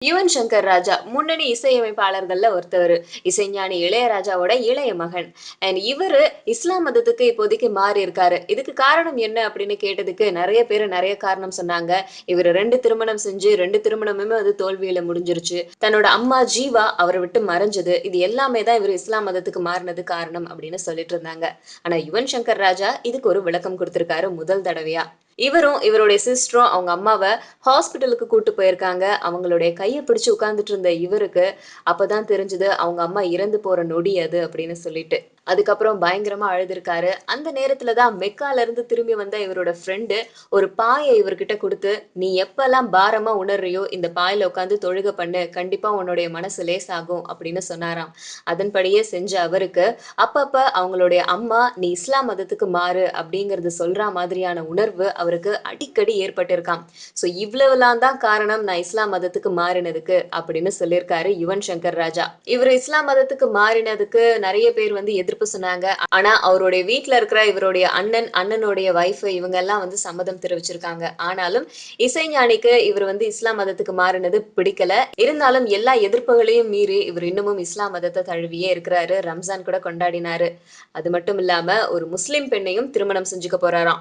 யுவன் சங்கர் ராஜா முன்னணி இசையமைப்பாளர்கள்ல ஒருத்தவரு. இசைஞானி இளையராஜாவோட இளைய மகன். இவரு இஸ்லாம் மதத்துக்கு இப்போதைக்கு மாறி இருக்காரு. இதுக்கு காரணம் என்ன அப்படின்னு கேட்டதுக்கு நெறைய பேரு நெறைய காரணம் சொன்னாங்க. இவரு 2 திருமணம் செஞ்சு 2 திருமணமுமே தோல்வியில முடிஞ்சிருச்சு. தன்னோட அம்மா ஜீவா அவர விட்டு மறைஞ்சது. இது எல்லாமே தான் இவரு இஸ்லாம் மதத்துக்கு மாறுனது காரணம் அப்படின்னு சொல்லிட்டு இருந்தாங்க. ஆனா யுவன் சங்கர் ராஜா இதுக்கு ஒரு விளக்கம் குடுத்திருக்காரு முதல் தடவையா. இவரும், இவருடைய சிஸ்டரும் அவங்க அம்மாவ ஹாஸ்பிட்டலுக்கு கூட்டு போயிருக்காங்க. அவங்களுடைய கைய பிடிச்சு உட்கார்ந்துட்டு இருந்த இவருக்கு, அப்பதான் தெரிஞ்சது அவங்க அம்மா இறந்து போற நொடி அது அப்படின்னு சொல்லிட்டு. அதுக்கப்புறம் பயங்கரமா அழுதுருக்காரு. அந்த நேரத்துல தான் மெக்கால இருந்து திரும்பி வந்த இவரோட ஃப்ரெண்டு ஒரு பாய இவர்கிட்ட குடுத்து, "நீ எப்பலாம் பாரமா உணர்றியோ, இந்த பாய்ல உட்கார்ந்து தொழுகை பண்ணு. கண்டிப்பா உன்னுடைய மனசு லேசாகும்." அப்படின்னு சொன்னாராம். அதன்படியே செஞ்ச அவருக்கு, அப்பப்ப அவங்களுடைய அம்மா, "நீ இஸ்லாம் மதத்துக்கு மாறு." அப்படிங்கிறது சொல்றா மாதிரியான உணர்வு அவருக்கு அடிக்கடி ஏற்பட்டிருக்காம். ஸோ இவ்வளவுலாம் தான் காரணம் நான் இஸ்லாம் மதத்துக்கு மாறினதுக்கு அப்படின்னு சொல்லியிருக்காரு யுவன் சங்கர் ராஜா. இவரு இஸ்லாம் மதத்துக்கு மாறினதுக்கு நெறைய பேர் எதிர்ப்பு சொன்னாங்க. ஆனா அவருடைய வீட்ல இருக்கிற இவருடைய அண்ணன், அண்ணனுடைய வைஃப் இவங்க எல்லாம் சம்மதம் தெரிவிச்சிருக்காங்க. ஆனாலும் இசைஞானிக்கு இவர் இஸ்லாம் மதத்துக்கு மாறினது பிடிக்கல. இருந்தாலும் எல்லா எதிர்ப்புகளையும் மீறி இவர் இன்னமும் இஸ்லாம் மதத்த தழுவியே இருக்கிறாரு. ரம்ஜான் கூட கொண்டாடினாரு. அது மட்டும் இல்லாம ஒரு முஸ்லிம் பெண்ணையும் திருமணம் செஞ்சுக்க போறாராம்.